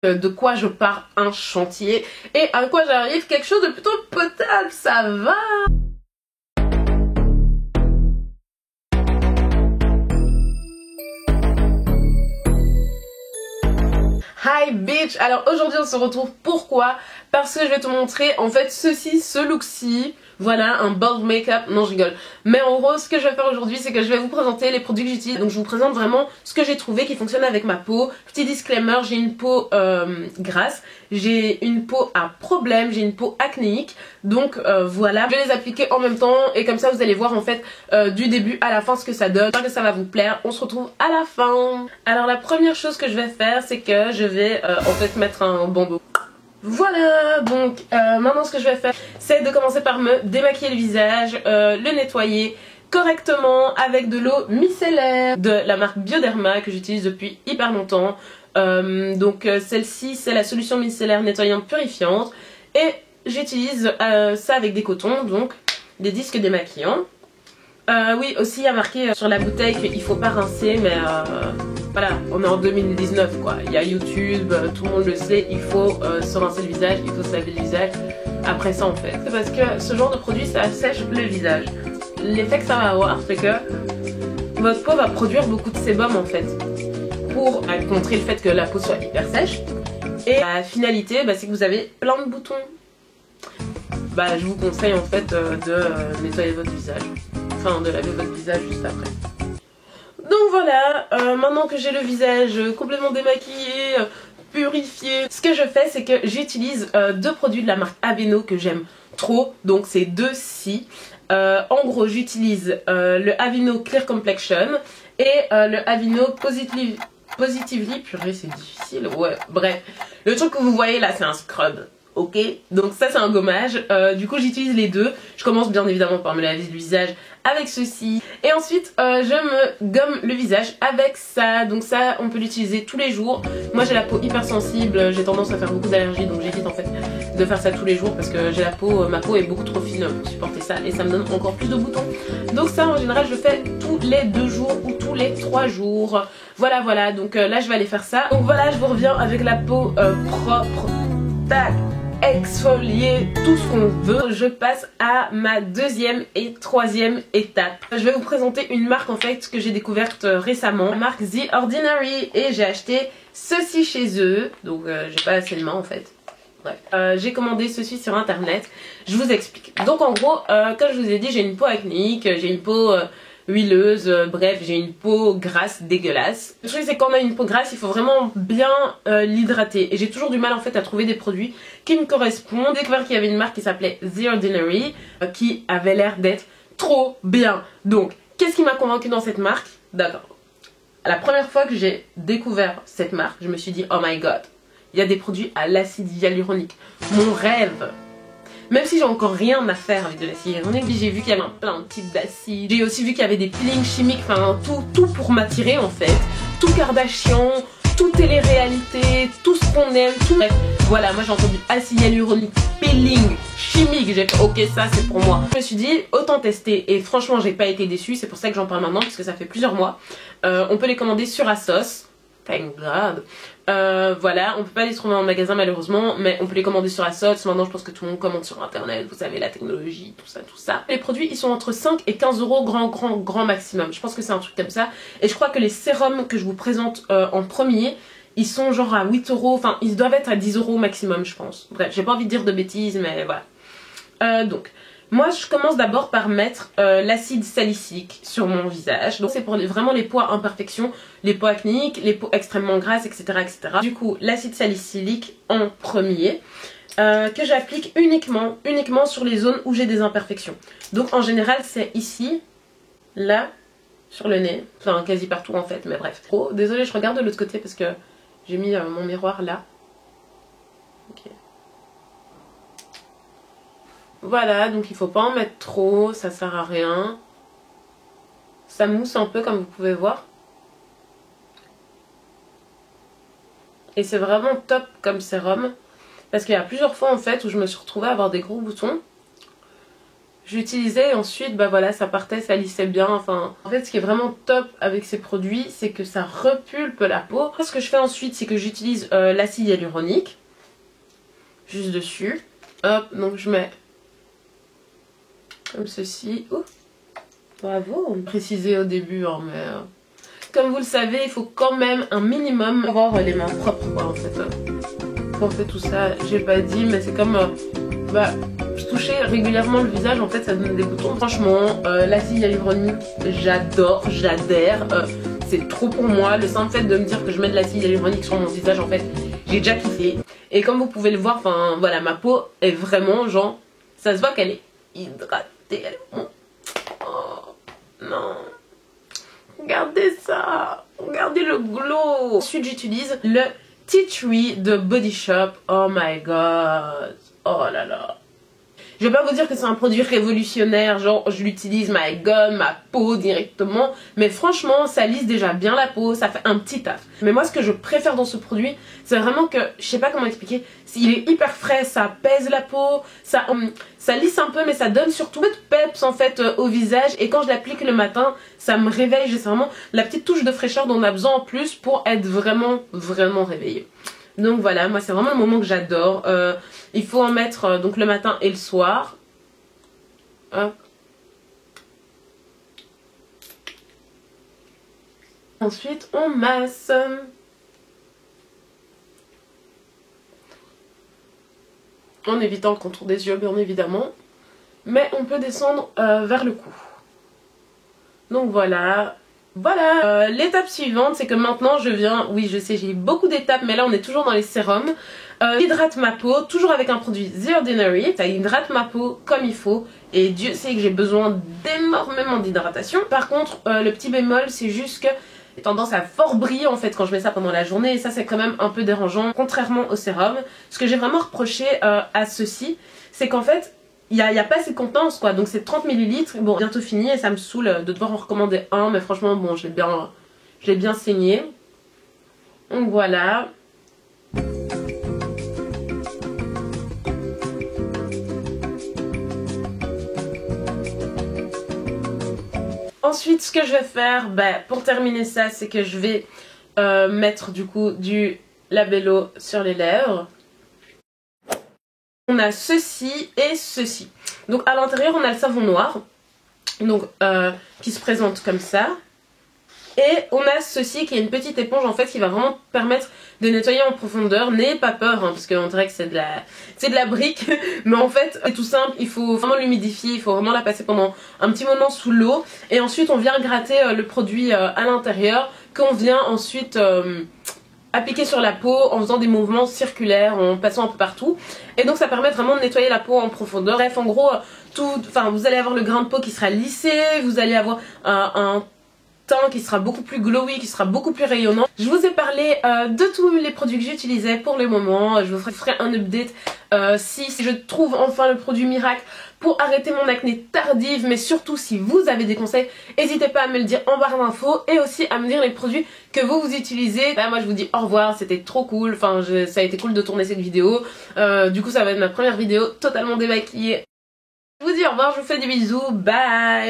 de quoi je pars un chantier et à quoi j'arrive quelque chose de plutôt potable, ça va. Hi bitch. Alors aujourd'hui on se retrouve, pourquoi? Parce que je vais te montrer en fait ce look-ci. Voilà, un bold make-up, non je rigole. Mais en gros ce que je vais faire aujourd'hui c'est que je vais vous présenter les produits que j'utilise. Donc je vous présente vraiment ce que j'ai trouvé qui fonctionne avec ma peau. Petit disclaimer, j'ai une peau grasse, j'ai une peau à problème, j'ai une peau acnéique. Donc voilà, je vais les appliquer en même temps et comme ça vous allez voir en fait du début à la fin ce que ça donne. J'espère que ça va vous plaire, on se retrouve à la fin. Alors la première chose que je vais faire c'est que je vais en fait mettre un bandeau. Voilà, donc maintenant ce que je vais faire c'est de commencer par me démaquiller le visage, le nettoyer correctement avec de l'eau micellaire de la marque Bioderma que j'utilise depuis hyper longtemps. Donc celle-ci c'est la solution micellaire nettoyante purifiante et j'utilise ça avec des cotons, donc des disques démaquillants. Oui, aussi il y a marqué sur la bouteille qu'il faut pas rincer, mais voilà, on est en 2019 quoi. Il y a YouTube, tout le monde le sait, il faut se rincer le visage, il faut se laver le visage après ça en fait. C'est parce que ce genre de produit ça assèche le visage. L'effet que ça va avoir c'est que votre peau va produire beaucoup de sébum en fait pour contrer le fait que la peau soit hyper sèche. Et la finalité c'est que vous avez plein de boutons. Je vous conseille en fait de nettoyer votre visage. Enfin de laver votre visage juste après. Donc voilà, maintenant que j'ai le visage complètement démaquillé, purifié, ce que je fais c'est que j'utilise deux produits de la marque Aveeno que j'aime trop. Donc c'est deux-ci. En gros j'utilise le Aveeno Clear Complexion et le Aveeno Positively, purée c'est difficile, ouais bref. Le truc que vous voyez là c'est un scrub. Ok, donc ça c'est un gommage, du coup j'utilise les deux. Je commence bien évidemment par me laver le visage avec ceci et ensuite je me gomme le visage avec ça. Donc ça on peut l'utiliser tous les jours. Moi j'ai la peau hyper sensible, j'ai tendance à faire beaucoup d'allergies, donc j'évite en fait de faire ça tous les jours parce que j'ai ma peau est beaucoup trop fine pour supporter ça et ça me donne encore plus de boutons. Donc ça en général je le fais tous les 2 jours ou tous les 3 jours. Voilà, donc là je vais aller faire ça. Donc voilà, je vous reviens avec la peau propre, tac, exfolier, tout ce qu'on veut. Je passe à ma deuxième et troisième étape. Je vais vous présenter une marque en fait que j'ai découverte récemment, la marque The Ordinary, et j'ai acheté ceci chez eux. Donc j'ai pas assez de main en fait. Bref, j'ai commandé ceci sur internet. Je vous explique. Donc en gros, comme je vous ai dit, j'ai une peau acnéique, j'ai une peau huileuse, bref j'ai une peau grasse dégueulasse. Le truc c'est quand on a une peau grasse il faut vraiment bien l'hydrater et j'ai toujours du mal en fait à trouver des produits qui me correspondent. J'ai découvert qu'il y avait une marque qui s'appelait The Ordinary qui avait l'air d'être trop bien. Donc qu'est-ce qui m'a convaincu dans cette marque? D'accord, la première fois que j'ai découvert cette marque je me suis dit oh my god, il y a des produits à l'acide hyaluronique, mon rêve. Même si j'ai encore rien à faire avec de l'acide hyaluronique, j'ai vu qu'il y avait plein de types d'acide. J'ai aussi vu qu'il y avait des peelings chimiques, enfin tout pour m'attirer en fait. Tout Kardashian, tout télé-réalité, tout ce qu'on aime, tout. Bref, voilà, moi j'ai entendu acide hyaluronique, peeling, chimique. J'ai fait ok, ça c'est pour moi. Je me suis dit autant tester et franchement j'ai pas été déçue. C'est pour ça que j'en parle maintenant parce que ça fait plusieurs mois. On peut les commander sur ASOS. Thank God. Voilà, on peut pas les trouver en magasin malheureusement, mais on peut les commander sur ASOS. Maintenant je pense que tout le monde commande sur internet, vous savez, la technologie, tout ça. Les produits ils sont entre 5 et 15 euros grand maximum. Je pense que c'est un truc comme ça. Et je crois que les sérums que je vous présente en premier, ils sont genre à 8 euros, enfin ils doivent être à 10 euros maximum je pense. Bref, j'ai pas envie de dire de bêtises mais voilà. Donc moi je commence d'abord par mettre l'acide salicylique sur mon visage. Donc c'est pour vraiment les peaux à imperfection, les peaux acnéiques, les peaux extrêmement grasses, etc. Du coup l'acide salicylique en premier, que j'applique uniquement sur les zones où j'ai des imperfections. Donc en général c'est ici, là, sur le nez, enfin quasi partout en fait, mais bref. Oh désolée, je regarde de l'autre côté parce que j'ai mis mon miroir là. Ok. Voilà, donc il faut pas en mettre trop, ça sert à rien. Ça mousse un peu comme vous pouvez voir. Et c'est vraiment top comme sérum. Parce qu'il y a plusieurs fois en fait où je me suis retrouvée à avoir des gros boutons. j'utilisais et ensuite bah voilà ça partait, ça lissait bien. Enfin en fait ce qui est vraiment top avec ces produits c'est que ça repulpe la peau. Ce que je fais ensuite c'est que j'utilise l'acide hyaluronique juste dessus. Hop, donc je mets comme ceci. Ouh, bravo, précisé au début hein, mais comme vous le savez il faut quand même un minimum avoir les mains propres quoi en fait. Pour faire tout ça j'ai pas dit mais c'est comme bah je touchais régulièrement le visage en fait ça donne des boutons. Franchement l'acide hyaluronique j'adore, j'adhère, c'est trop pour moi. Le simple fait de me dire que je mets de l'acide hyaluronique sur mon visage en fait j'ai déjà kiffé. Et comme vous pouvez le voir, enfin voilà ma peau est vraiment genre, ça se voit qu'elle est hydratée. Oh non, regardez ça, regardez le glow. Ensuite j'utilise le Tea Tree de Body Shop. Oh my god, oh là là. Je vais pas vous dire que c'est un produit révolutionnaire, genre je l'utilise my god, ma peau directement, mais franchement ça lisse déjà bien la peau, ça fait un petit taf. Mais moi ce que je préfère dans ce produit, c'est vraiment que, je sais pas comment expliquer, il est hyper frais, ça pèse la peau, ça lisse un peu mais ça donne surtout de peps en fait au visage et quand je l'applique le matin, ça me réveille, j'ai vraiment la petite touche de fraîcheur dont on a besoin en plus pour être vraiment réveillé. Donc voilà, moi c'est vraiment le moment que j'adore. Il faut en mettre donc le matin et le soir. Hop. Ensuite on masse. En évitant le contour des yeux bien évidemment. Mais on peut descendre vers le cou. Donc voilà. Voilà, l'étape suivante c'est que maintenant je viens, oui je sais j'ai beaucoup d'étapes mais là on est toujours dans les sérums. J'hydrate ma peau, toujours avec un produit The Ordinary, ça hydrate ma peau comme il faut et Dieu sait que j'ai besoin d'énormément d'hydratation. Par contre le petit bémol c'est juste que j'ai tendance à fort briller en fait quand je mets ça pendant la journée et ça c'est quand même un peu dérangeant contrairement au sérum. Ce que j'ai vraiment reproché à ceci c'est qu'en fait il n'y a pas assez de contenance quoi, donc c'est 30 ml, bon bientôt fini et ça me saoule de devoir en recommander un, mais franchement bon je l'ai bien saigné. Donc voilà. Ensuite ce que je vais faire, pour terminer ça, c'est que je vais mettre du coup du labello sur les lèvres. On a ceci et ceci. Donc à l'intérieur on a le savon noir. Donc qui se présente comme ça. Et on a ceci qui est une petite éponge en fait qui va vraiment permettre de nettoyer en profondeur. N'ayez pas peur hein, parce qu'on dirait que c'est de la brique. Mais en fait c'est tout simple, il faut vraiment l'humidifier, il faut vraiment la passer pendant un petit moment sous l'eau. Et ensuite on vient gratter le produit à l'intérieur qu'on vient ensuite appliquer sur la peau en faisant des mouvements circulaires, en passant un peu partout. Et donc ça permet vraiment de nettoyer la peau en profondeur. Bref en gros vous allez avoir le grain de peau qui sera lissé, vous allez avoir un teint qui sera beaucoup plus glowy, qui sera beaucoup plus rayonnant. Je vous ai parlé de tous les produits que j'utilisais pour le moment. Je vous ferai un update si je trouve enfin le produit miracle pour arrêter mon acné tardive, mais surtout si vous avez des conseils, n'hésitez pas à me le dire en barre d'infos et aussi à me dire les produits que vous utilisez. Moi je vous dis au revoir, c'était trop cool, enfin ça a été cool de tourner cette vidéo. Du coup ça va être ma première vidéo totalement démaquillée. Je vous dis au revoir, je vous fais des bisous, bye.